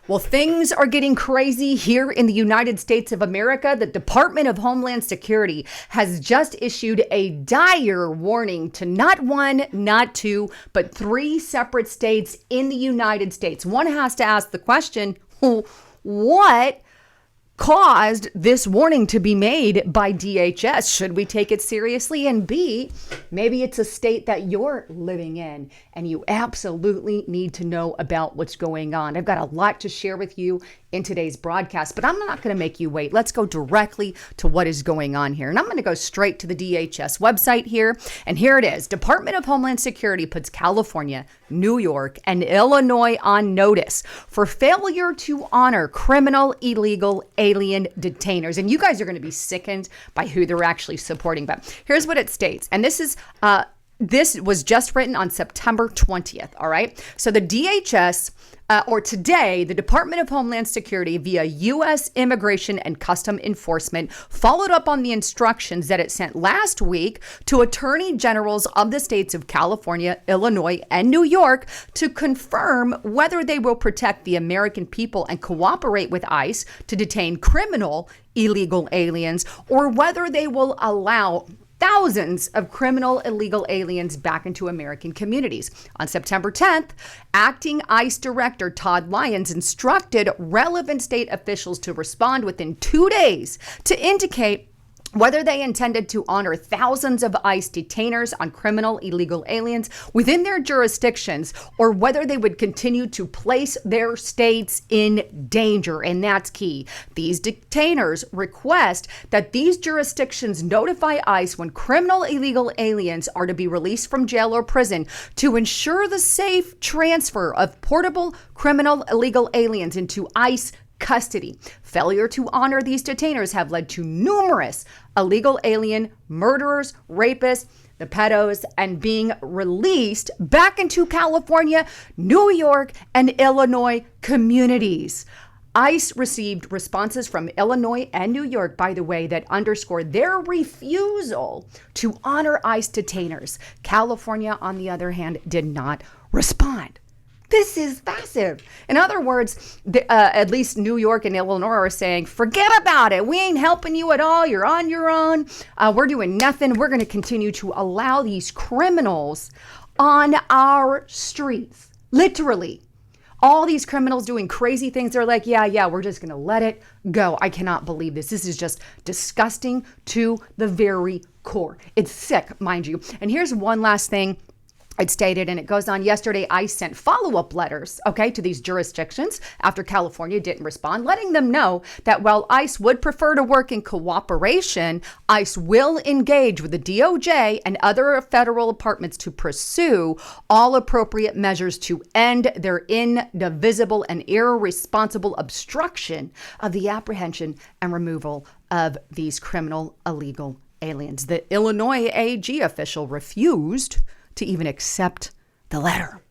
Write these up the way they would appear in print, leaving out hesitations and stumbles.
Well, things are getting crazy here in the United States of America. The Department of Homeland Security has just issued a dire warning to not one, not two, but three separate states in the United States. One has to ask the question, what caused this warning to be made by DHS? Should we take it seriously? And B, maybe it's a state that you're living in and you absolutely need to know about what's going on. I've got a lot to share with you in today's broadcast, but I'm not going to make you wait. Let's go directly to what is going on here. And I'm going to go straight to the DHS website here. And here it is. Department of Homeland Security puts California, New York, and Illinois on notice for failure to honor criminal illegal alien detainers. And you guys are going to be sickened by who they're actually supporting. But here's what it states. And this was just written on September 20th. All right. So the DHS, or today, the Department of Homeland Security via U.S. Immigration and Custom Enforcement followed up on the instructions that it sent last week to attorney generals of the states of California, Illinois, and New York to confirm whether they will protect the American people and cooperate with ICE to detain criminal illegal aliens, or whether they will allow thousands of criminal illegal aliens back into American communities. On September 10th, acting ICE Director Todd Lyons instructed relevant state officials to respond within 2 days to indicate whether they intended to honor thousands of ICE detainers on criminal illegal aliens within their jurisdictions, or whether they would continue to place their states in danger. And that's key. These detainers request that these jurisdictions notify ICE when criminal illegal aliens are to be released from jail or prison to ensure the safe transfer of portable criminal illegal aliens into ICE custody. Failure to honor these detainers have led to numerous illegal alien murderers, rapists, the pedos, and being released back into California, New York, and Illinois communities. ICE received responses from Illinois and New York, by the way, that underscored their refusal to honor ICE detainers. California, on the other hand, did not respond. This is massive. In other words, at least New York and Illinois are saying, forget about it. We ain't helping you at all. You're on your own. We're doing nothing. We're going to continue to allow these criminals on our streets. Literally. All these criminals doing crazy things. They're like, yeah, we're just going to let it go. I cannot believe this. This is just disgusting to the very core. It's sick, mind you. And here's one last thing. It stated, and it goes on, yesterday, ICE sent follow-up letters, to these jurisdictions after California didn't respond, letting them know that while ICE would prefer to work in cooperation, ICE will engage with the DOJ and other federal departments to pursue all appropriate measures to end their indivisible and irresponsible obstruction of the apprehension and removal of these criminal illegal aliens. The Illinois AG official refused to even accept the letter.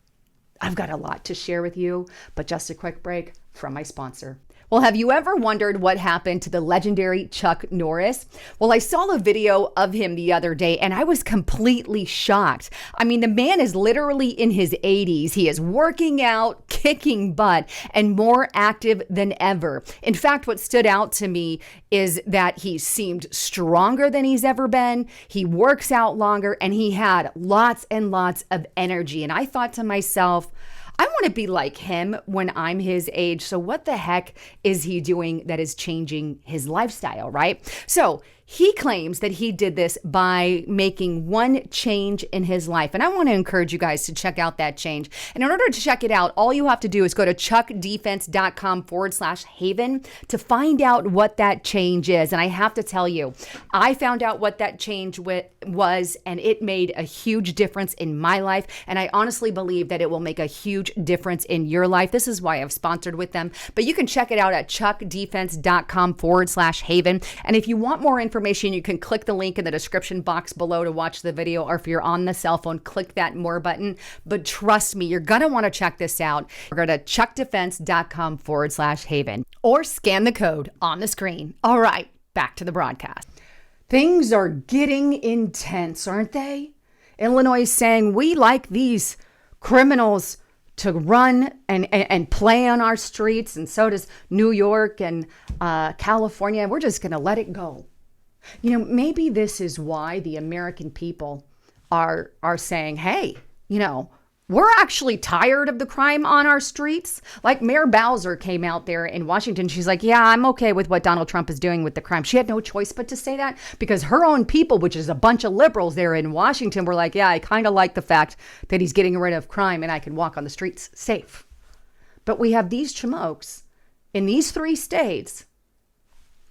I've got a lot to share with you, but just a quick break from my sponsor. Well, have you ever wondered what happened to the legendary Chuck Norris? Well, I saw a video of him the other day and I was completely shocked. I mean, the man is literally in his 80s. He is working out, kicking butt, and more active than ever. In fact, what stood out to me is that he seemed stronger than he's ever been. He works out longer and he had lots and lots of energy. And I thought to myself, I want to be like him when I'm his age. So what the heck is he doing that is changing his lifestyle, right? So he claims that he did this by making one change in his life. And I want to encourage you guys to check out that change. And in order to check it out, all you have to do is go to chuckdefense.com/haven to find out what that change is. And I have to tell you, I found out what that change was, and it made a huge difference in my life. And I honestly believe that it will make a huge difference in your life. This is why I've sponsored with them. But you can check it out at chuckdefense.com/haven. And if you want more information, you can click the link in the description box below to watch the video, or if you're on the cell phone, click that more button. But trust me, you're going to want to check this out. Go to chuckdefense.com/haven or scan the code on the screen. All right, back to the broadcast. Things are getting intense, aren't they? Illinois is saying we like these criminals to run and play on our streets, and so does New York and California. We're just going to let it go. You know, maybe this is why the American people are saying, hey, you know, we're actually tired of the crime on our streets. Like Mayor Bowser came out there in Washington. She's like, yeah, I'm okay with what Donald Trump is doing with the crime. She had no choice but to say that because her own people, which is a bunch of liberals there in Washington, were like, yeah, I kind of like the fact that he's getting rid of crime and I can walk on the streets safe. But we have these chamokes in these 3 states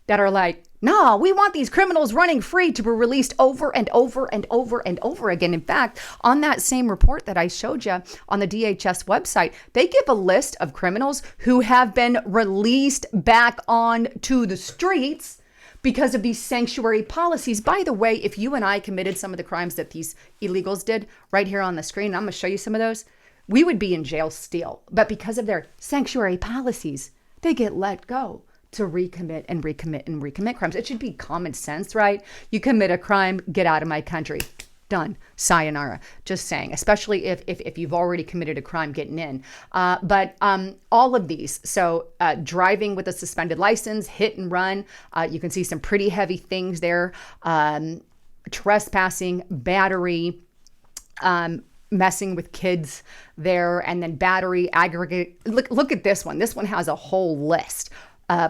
that are like, no, we want these criminals running free to be released over and over and over and over again. In fact, on that same report that I showed you on the DHS website, they give a list of criminals who have been released back onto the streets because of these sanctuary policies. By the way, if you and I committed some of the crimes that these illegals did right here on the screen, I'm going to show you some of those, we would be in jail still. But because of their sanctuary policies, they get let go to recommit and recommit and recommit crimes. It should be common sense, right? You commit a crime, get out of my country. Done. Sayonara. Just saying, especially if you've already committed a crime getting in. But all of these, so driving with a suspended license, hit and run, you can see some pretty heavy things there. Trespassing, battery, messing with kids there, and then battery, aggregate. Look at this one. This one has a whole list.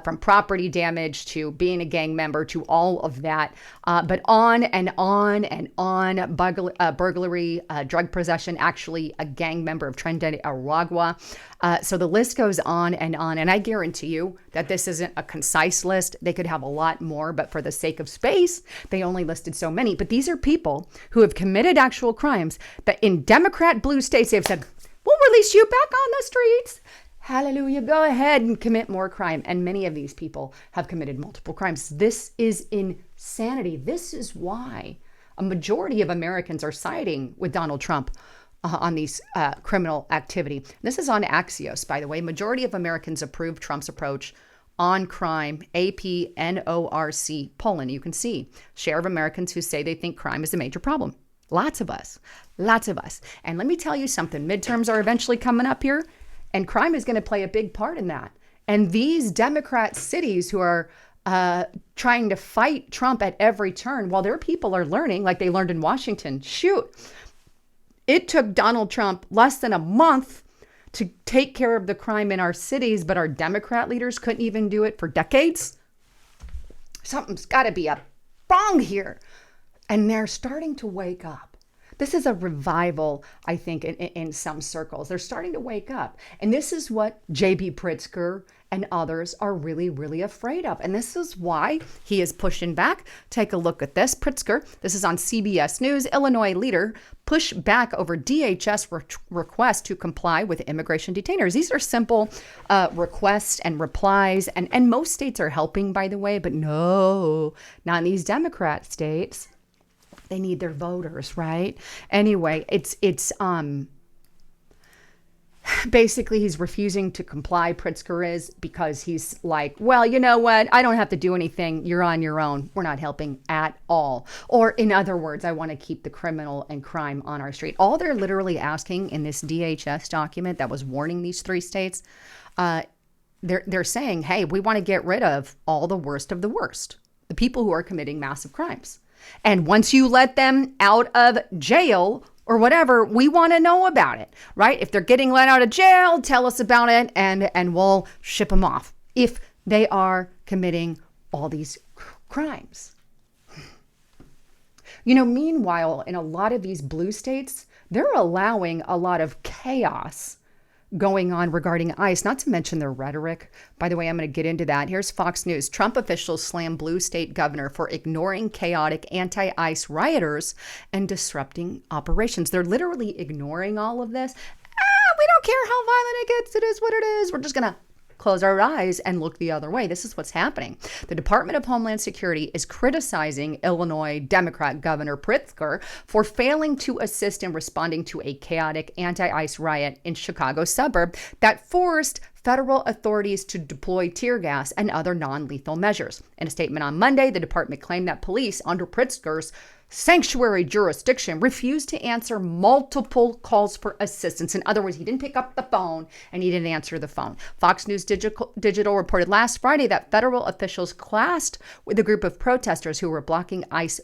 From property damage to being a gang member to all of that. But on and on and on, burglary, drug possession, actually a gang member of Trinidad, Aragua. So the list goes on. And I guarantee you that this isn't a concise list. They could have a lot more, but for the sake of space, they only listed so many. But these are people who have committed actual crimes that in Democrat blue states, they've said, we'll release you back on the streets. Hallelujah. Go ahead and commit more crime. And many of these people have committed multiple crimes. This is insanity. This is why a majority of Americans are siding with Donald Trump on these criminal activity. This is on Axios, by the way. Majority of Americans approve Trump's approach on crime, APNORC polling. You can see share of Americans who say they think crime is a major problem. Lots of us. And let me tell you something. Midterms are eventually coming up here. And crime is going to play a big part in that. And these Democrat cities who are trying to fight Trump at every turn, while their people are learning, like they learned in Washington, shoot, it took Donald Trump less than a month to take care of the crime in our cities, but our Democrat leaders couldn't even do it for decades. Something's got to be wrong here. And they're starting to wake up. This is a revival, I think, in some circles. They're starting to wake up. And this is what J.B. Pritzker and others are really, really afraid of. And this is why he is pushing back. Take a look at this. Pritzker, this is on CBS News. Illinois leader push back over DHS request to comply with immigration detainers. These are simple requests and replies. And most states are helping, by the way, but no, not in these Democrat states. They need their voters, right? Anyway, it's basically he's refusing to comply, Pritzker is, because he's like, well, you know what? I don't have to do anything. You're on your own. We're not helping at all. Or in other words, I want to keep the criminal and crime on our street. All they're literally asking in this DHS document that was warning these 3 states, they're saying, hey, we want to get rid of all the worst of the worst, the people who are committing massive crimes. And once you let them out of jail or whatever, we want to know about it, right? If they're getting let out of jail, tell us about it and we'll ship them off if they are committing all these crimes. You know, meanwhile, in a lot of these blue states, they're allowing a lot of chaos going on regarding ICE, not to mention their rhetoric. By the way, I'm going to get into that. Here's Fox News. Trump officials slam blue state governor for ignoring chaotic anti-ICE rioters and disrupting operations. They're literally ignoring all of this. We don't care how violent it gets. It is what it is. We're just going to close our eyes and look the other way. This is what's happening. The Department of Homeland Security is criticizing Illinois Democrat Governor Pritzker for failing to assist in responding to a chaotic anti-ICE riot in Chicago suburb that forced federal authorities to deploy tear gas and other non-lethal measures. In a statement on Monday, the department claimed that police under Pritzker's sanctuary jurisdiction, refused to answer multiple calls for assistance. In other words, he didn't pick up the phone and he didn't answer the phone. Fox News Digital reported last Friday that federal officials clashed with a group of protesters who were blocking ICE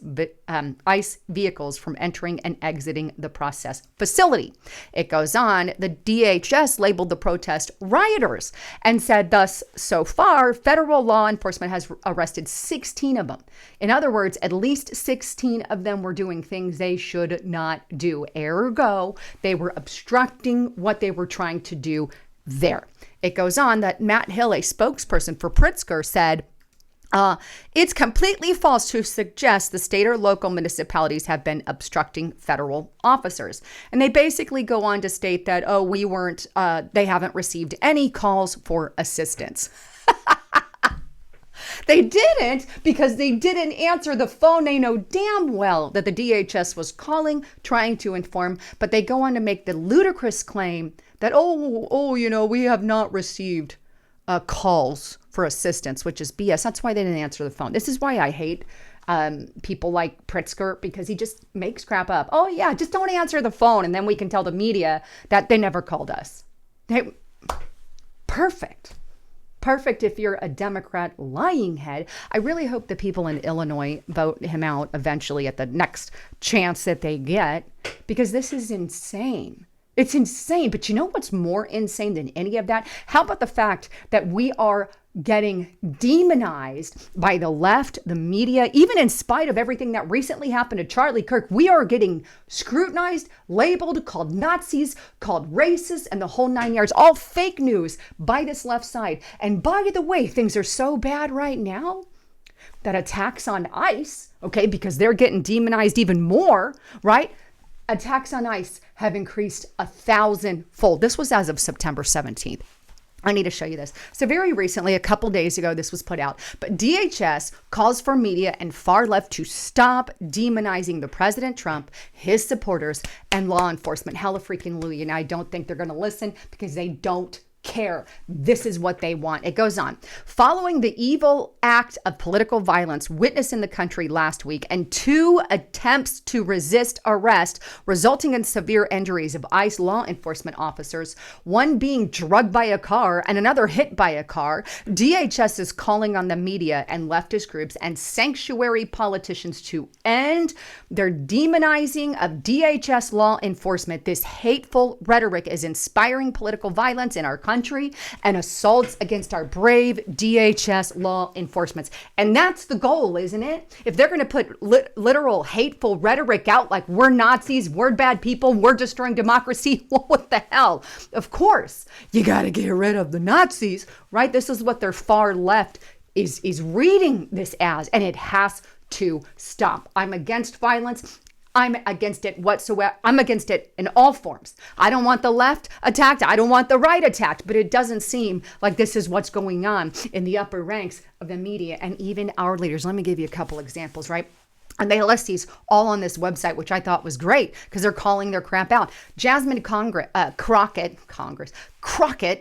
vehicles from entering and exiting the process facility. It goes on, the DHS labeled the protest rioters and said thus, so far, federal law enforcement has arrested 16 of them. In other words, at least 16 of them were doing things they should not do. Ergo, they were obstructing what they were trying to do there. It goes on that Matt Hill, a spokesperson for Pritzker, said, it's completely false to suggest the state or local municipalities have been obstructing federal officers. And they basically go on to state that, they haven't received any calls for assistance. They didn't because they didn't answer the phone. They know damn well that the DHS was calling, trying to inform, but they go on to make the ludicrous claim that, we have not received calls for assistance, which is BS. That's why they didn't answer the phone. This is why I hate people like Pritzker, because he just makes crap up. Oh yeah, just don't answer the phone. And then we can tell the media that they never called us. Perfect if you're a Democrat lying head. I really hope the people in Illinois vote him out eventually at the next chance that they get, because this is insane. It's insane. But you know what's more insane than any of that? How about the fact that we are getting demonized by the left, the media, even in spite of everything that recently happened to Charlie Kirk? We are getting scrutinized, labeled, called Nazis, called racist, and the whole 9 yards, all fake news by this left side. And by the way, things are so bad right now that attacks on ICE, okay, because they're getting demonized even more, right? Attacks on ICE have increased 1,000-fold. This was as of September 17th. I need to show you this. So very recently, a couple days ago, this was put out, but DHS calls for media and far left to stop demonizing the President Trump, his supporters, and law enforcement. Hallelujah. And I don't think they're going to listen because they don't care. This is what they want. It goes on. Following the evil act of political violence witnessed in the country last week and 2 attempts to resist arrest, resulting in severe injuries of ICE law enforcement officers, one being drugged by a car and another hit by a car, DHS is calling on the media and leftist groups and sanctuary politicians to end their demonizing of DHS law enforcement. This hateful rhetoric is inspiring political violence in our country and assaults against our brave DHS law enforcement. And that's the goal, isn't it? If they're going to put literal hateful rhetoric out like we're Nazis, we're bad people, we're destroying democracy, well, what the hell? Of course, you got to get rid of the Nazis, right? This is what their far left is reading this as, and it has to stop. I'm against violence. I'm against it whatsoever. I'm against it in all forms. I don't want the left attacked. I don't want the right attacked. But it doesn't seem like this is what's going on in the upper ranks of the media and even our leaders. Let me give you a couple examples, right? And they list these all on this website, which I thought was great because they're calling their crap out. Jasmine Crockett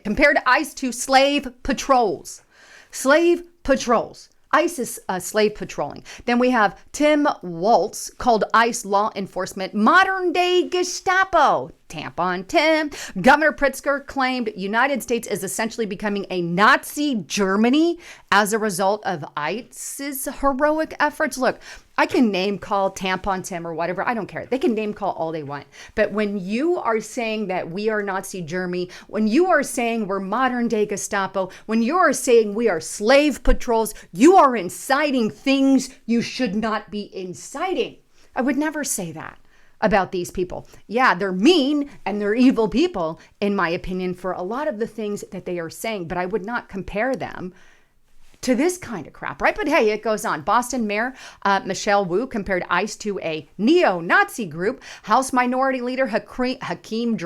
compared ICE to slave patrols. Slave patrols. ICE is slave patrolling. Then we have Tim Waltz called ICE law enforcement modern day Gestapo. Tampon Tim. Governor Pritzker claimed United States is essentially becoming a Nazi Germany as a result of ICE's heroic efforts. Look, I can name call Tampon Tim or whatever. I don't care. They can name call all they want. But when you are saying that we are Nazi Germany, when you are saying we're modern day Gestapo, when you are saying we are slave patrols, you are inciting things you should not be inciting. I would never say that about these people. Yeah, they're mean and they're evil people, in my opinion, for a lot of the things that they are saying, but I would not compare them to this kind of crap, right? But hey, it goes on. Boston Mayor Michelle Wu compared ICE to a neo-Nazi group. House Minority Leader Hakeem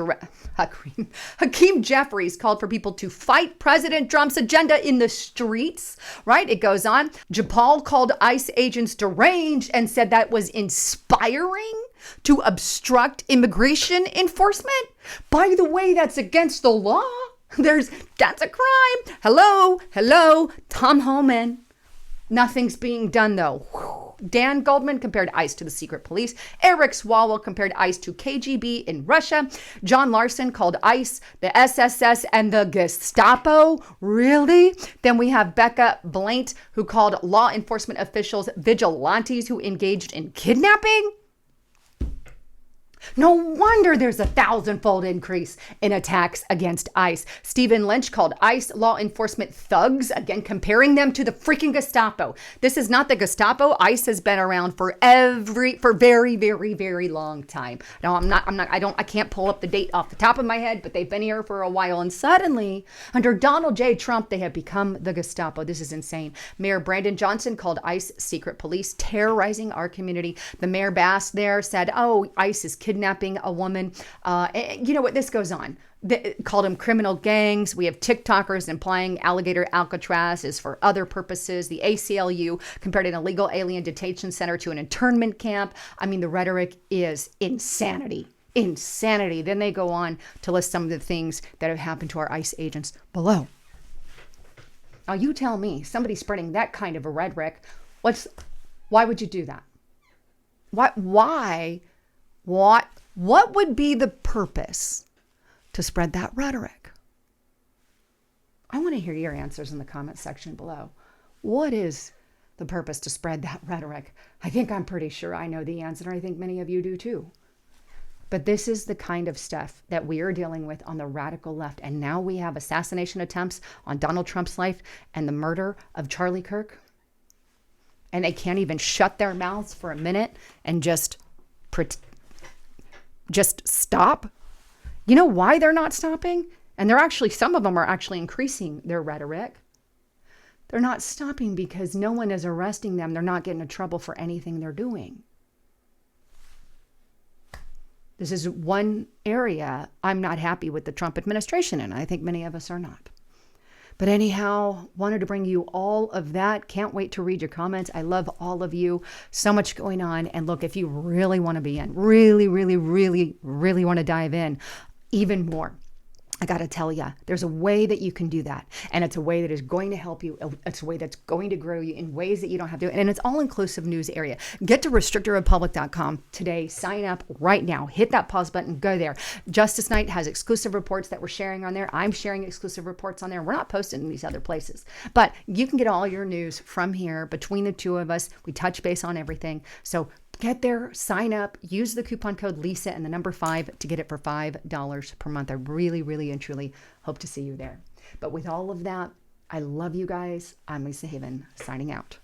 Jeffries called for people to fight President Trump's agenda in the streets, right? It goes on. Japal called ICE agents deranged and said that was inspiring to obstruct immigration enforcement. By the way, that's against the law. That's a crime. Hello, Tom Homan. Nothing's being done, though. Dan Goldman compared ICE to the secret police. Eric Swalwell compared ICE to KGB in Russia. John Larson called ICE the SSS and the Gestapo. Really? Then we have Becca Blaint, who called law enforcement officials vigilantes who engaged in kidnapping. No wonder there's a 1,000-fold increase in attacks against ICE. Stephen Lynch called ICE law enforcement thugs, again, comparing them to the freaking Gestapo. This is not the Gestapo. ICE has been around for very, very, very long time. No, I can't pull up the date off the top of my head, but they've been here for a while. And suddenly, under Donald J. Trump, they have become the Gestapo. This is insane. Mayor Brandon Johnson called ICE secret police, terrorizing our community. The Mayor Bass there said, oh, ICE is kidnapping a woman. You know what? This goes on. They called them criminal gangs. We have TikTokers implying alligator Alcatraz is for other purposes. The ACLU compared an illegal alien detention center to an internment camp. I mean, the rhetoric is insanity. Insanity. Then they go on to list some of the things that have happened to our ICE agents below. Now, you tell me, somebody spreading that kind of a rhetoric, why would you do that? Why? What would be the purpose to spread that rhetoric? I want to hear your answers in the comment section below. What is the purpose to spread that rhetoric? I think I'm pretty sure I know the answer. I think many of you do too. But this is the kind of stuff that we are dealing with on the radical left. And now we have assassination attempts on Donald Trump's life and the murder of Charlie Kirk. And they can't even shut their mouths for a minute and just stop. You know why they're not stopping? And some of them are actually increasing their rhetoric. They're not stopping because no one is arresting them. They're not getting in trouble for anything they're doing. This is one area I'm not happy with the Trump administration, and I think many of us are not. But anyhow, wanted to bring you all of that. Can't wait to read your comments. I love all of you. So much going on. And look, if you really want to be in, really want to dive in even more, I got to tell you, there's a way that you can do that. And it's a way that is going to help you. It's a way that's going to grow you in ways that you don't have to. And it's all-inclusive news area. Get to restrictedrepublic.com today. Sign up right now. Hit that pause button. Go there. Justice Night has exclusive reports that we're sharing on there. I'm sharing exclusive reports on there. We're not posting in these other places. But you can get all your news from here. Between the two of us, we touch base on everything. So get there, sign up, use the coupon code Lisa and the number 5 to get it for $5 per month. I really and truly hope to see you there. But with all of that, I love you guys. I'm Lisa Haven, signing out.